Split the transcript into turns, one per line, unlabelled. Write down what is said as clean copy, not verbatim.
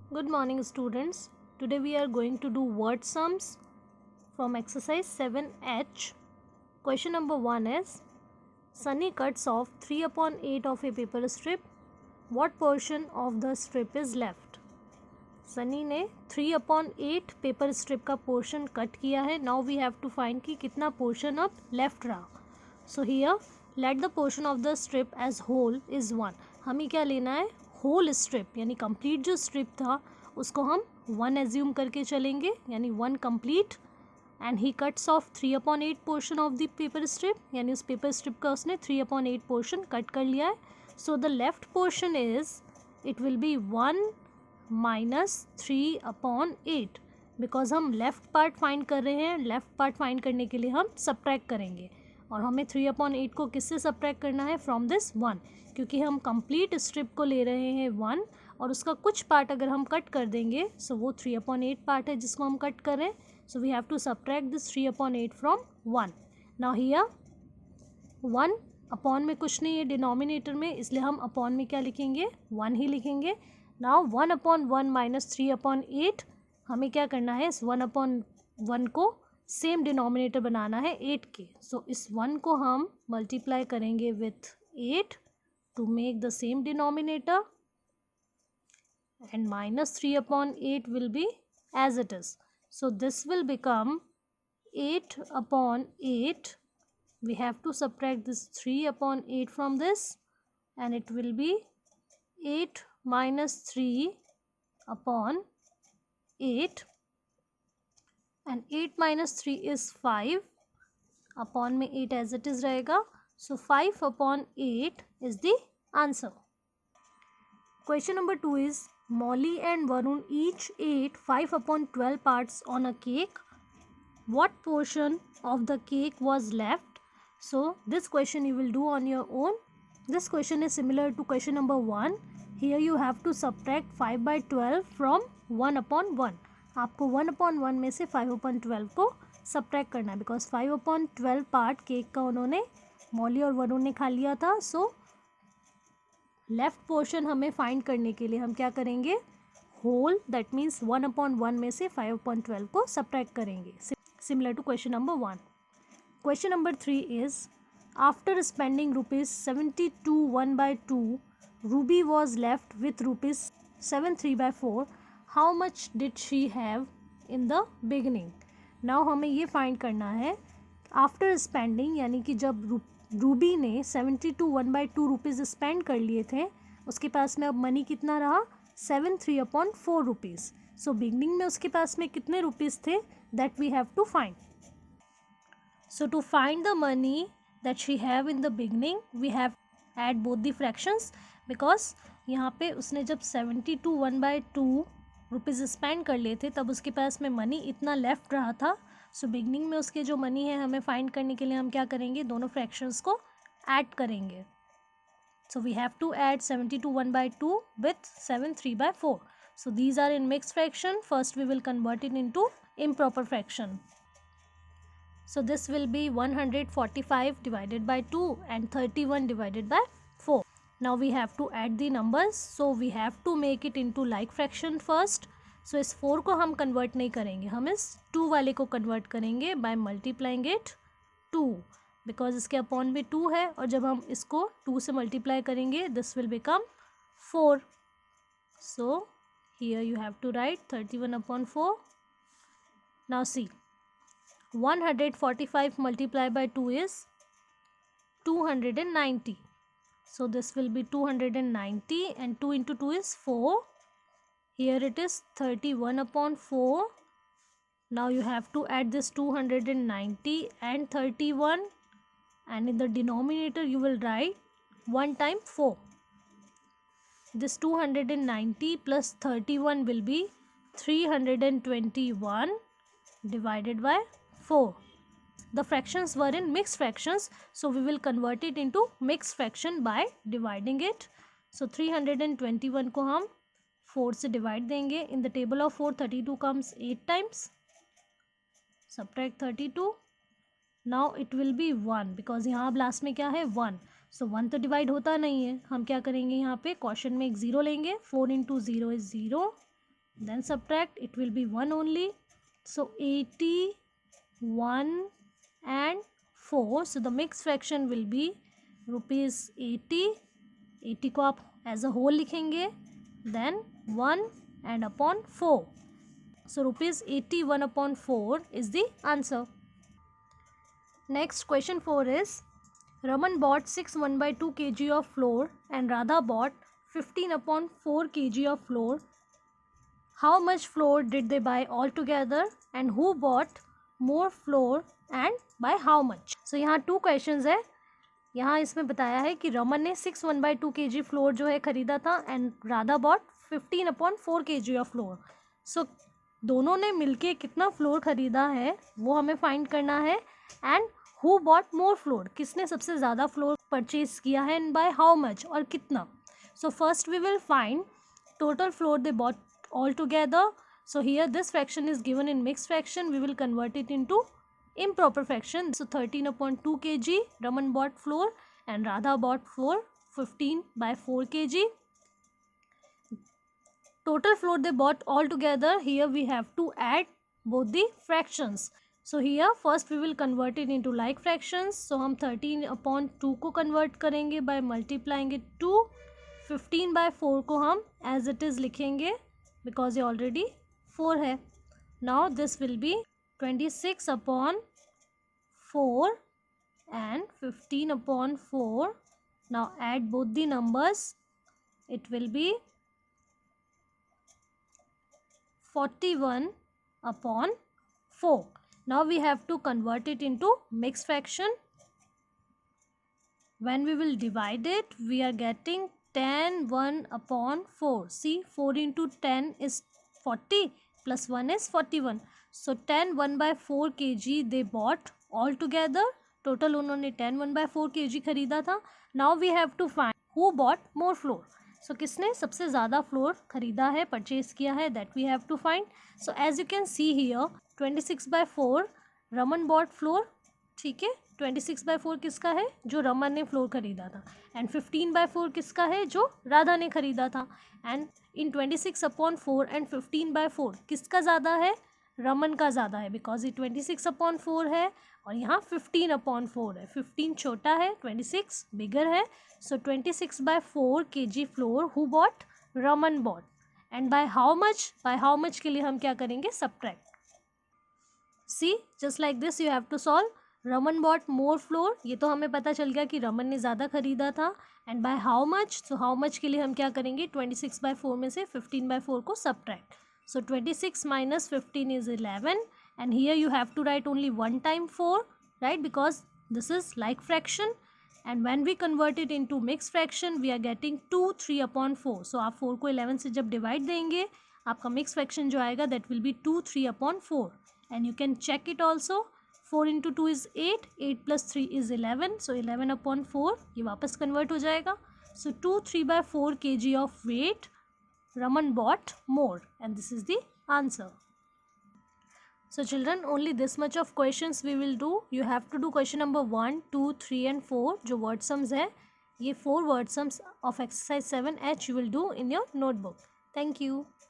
Good morning, students. Today we are going to do word sums from exercise 7H. Question number 1 is Sunny cuts off 3/8 of a paper strip. What portion of the strip is left? Sunny ने 3/8 paper strip का portion cut किया है. Now we have to find कि कितना portion अब left रहा. So here let the portion of the strip as whole is 1. हमें क्या लेना है? होल स्ट्रिप यानी कंप्लीट जो स्ट्रिप था उसको हम 1 एज्यूम करके चलेंगे, यानी 1 complete. And he cuts off 3/8 portion of the paper strip, यानी उस पेपर स्ट्रिप का उसने 3/8 पोर्शन कट कर लिया है. So the left portion is it will be 1 minus 3/8. Because हम लेफ़्ट पार्ट फाइंड कर रहे हैं, लेफ़्ट पार्ट फाइंड करने के लिए हम सब्ट्रैक्ट करेंगे और हमें 3/8 को किससे सब्ट्रैक्ट करना है? फ्रॉम दिस 1, क्योंकि हम कंप्लीट स्ट्रिप को ले रहे हैं 1 और उसका कुछ पार्ट अगर हम कट कर देंगे सो वो 3/8 पार्ट है जिसको हम कट कर रहे हैं. So we have to subtract this 3/8 from 1. Now here 1 upon में कुछ नहीं है डिनोमिनेटर में, इसलिए हम अपॉन में क्या लिखेंगे? 1 ही लिखेंगे. नाउ 1/1 माइनस 3/8, हमें क्या करना है? इस 1/1 को सेम डिनोमिनेटर बनाना है 8 के. सो इस 1 को हम मल्टीप्लाई करेंगे with 8 to make the same denominator, and minus 3/8 will be as it is. So this will become 8/8. We have to subtract this 3/8 from this, and it will be 8 minus 3/8, and 8 minus 3 is 5. Upon में 8 as it is रहेगा. So 5/8 is the answer. Question number 2 is Molly and Varun each ate 5/12 parts on a cake. What portion of the cake was left? So this question you will do on your own. This question is similar to question number 1. Here you have to subtract 5/12 from 1/1. आपको 1/1 में से 5/12 को subtract करना है, because 5/12 part cake का उन्होंने Molly और वरुण ने खा लिया था. सो लेफ्ट पोर्शन हमें फाइंड करने के लिए हम क्या करेंगे? होल, दैट मीन्स 1/1 में से 5/12 को सब्ट्रैक्ट करेंगे, similar to question number 1. Question number 3 is after spending ₹72 1/2, Ruby was left with ₹7 3/4. How much did she have in the beginning? Now हमें ये फाइंड करना है आफ्टर स्पेंडिंग, यानी कि जब रूबी ने 72 1/2 रुपीज़ स्पेंड कर लिए थे, उसके पास में अब मनी कितना रहा? 7 3/4 रुपीज़. सो बिगनिंग में उसके पास में कितने रुपीज़ थे? That we have to find. So to find the money that she have in the beginning we have add both the fractions, because यहाँ पे उसने जब 72 1/2 रुपीज़ स्पेंड कर लिए थे तब उसके पास में मनी इतना लेफ्ट रहा था. सो बिगनिंग में उसके जो मनी है हमें फाइंड करने के लिए हम क्या करेंगे? दोनों फ्रैक्शंस को ऐड करेंगे. So we have to add 72 1/2 with 7 3/4. So these are in mix fraction. First we will convert it into improper fraction. So this will be 145 divided by 2 and 31 divided by 4. Now we have to add the numbers. So we have to make it into like fraction first. So इस 4 को हम convert नहीं करेंगे, हम इस 2 वाले को convert करेंगे बाय मल्टीप्लाइंग इट 2, बिकॉज इसके अपॉन भी 2 है और जब हम इसको 2 से मल्टीप्लाई करेंगे this will become 4. So here you have to write 31/4. Now see 145 multiplied by 2 is 290. So this will be 290 and 2 into 2 is 4. Here it is 31/4. Now you have to add this 290 and 31, and in the denominator you will write 1 time 4. This 290 plus 31 will be 321 divided by 4. The fractions were in mixed fractions, so we will convert it into mixed fraction by dividing it. So 321 को हम 4 से divide देंगे. In the table of 4 32 comes 8 times. Subtract 32. Now it will be 1, because यहाँ अब last में क्या है? 1. So 1 तो डिवाइड होता नहीं है, हम क्या करेंगे? यहाँ पे क्वेश्चन में एक 0 लेंगे. 4 into 0 is 0. then subtract, it will be 1 only. So 80, 1 and 4. So the mixed fraction will be rupees 80. 80 को आप एज अ होल लिखेंगे, then 1 and upon 4. So rupees 81 upon 4 is the answer. Next question 4 is, Raman bought 6 1/2 kg of flour and Radha bought 15 upon 4 kg of flour. How much flour did they buy altogether and who bought more flour and by how much? So यहाँ 2 questions है. यहाँ इसमें बताया है कि रमन ने 6 1/2 kg floor जो है खरीदा था and Radha bought 15 upon 4 kg of flour. So दोनों ने मिलके कितना फ्लोर खरीदा है वो हमें फाइंड करना है. And who bought more floor, किसने सबसे ज़्यादा फ्लोर परचेज किया है एंड बाय हाउ मच और कितना. So first we will find total flour they bought all together. So here this fraction is given in mixed fraction. We will convert it into improper fraction. So 13 upon 2 kg Raman bought flour and Radha bought flour 15 by 4 kg. Total flour they bought all together. Here we have to add both the fractions. So here first we will convert it into like fractions. So हम 13 upon 2 को convert करेंगे by multiplying it 2. 15 by 4 को हम as it is लिखेंगे because ये already 4 है. Now this will be 26 upon 4 and 15 upon 4. Now add both the numbers. It will be 41 upon 4. Now we have to convert it into mixed fraction. When we will divide it, we are getting 10 1 upon 4. See, 4 into 10 is 40 plus 1 is 41. So 10 1 by 4 kg they bought all together. Total उन्होंने 10 1 by 4 kg खरीदा था. Now we have to find who bought more flour. So किसने सबसे ज़्यादा floor खरीदा है, purchase किया है, that we have to find. So as you can see here 26 by 4 Raman bought flour. ठीक है, 26 by 4 किसका है, जो रमन ने फ्लोर खरीदा था. एंड 15 by 4 किसका है, जो राधा ने खरीदा था. And in 26 upon 4 and 15 by 4 किसका ज़्यादा है, रमन का ज़्यादा है, बिकॉज ये 26 upon 4 है और यहाँ 15 upon 4 है. 15 छोटा है, 26 बिगर है. So 26 by 4 kg flour who bought, Raman bought. And by how much के लिए हम क्या करेंगे, subtract. See just like this you have to solve. Raman bought more flour, ये तो हमें पता चल गया कि रमन ने ज़्यादा खरीदा था. एंड बाय हाउ मच, तो हाउ मच के लिए हम क्या करेंगे, 26 by 4 में से 15 by 4 को subtract. So 26 minus 15 is 11 and here you have to write only one time 4, right, because this is like fraction. And when we convert it into mixed fraction we are getting 2 3 upon 4. So आप 4 को 11 से जब divide देंगे आपका mixed fraction जो आएगा that will be 2 3 upon 4. And you can check it also. 4 into 2 is 8, 8 plus 3 is 11. So 11 upon 4 ये वापस convert हो जाएगा. So 2 3 by 4 kg of weight Raman bought more and this is the answer. So children, only this much of questions we will do. You have to do question number 1, 2, 3 and 4 जो word sums है. ये 4 word sums of exercise 7H you will do in your notebook. Thank you.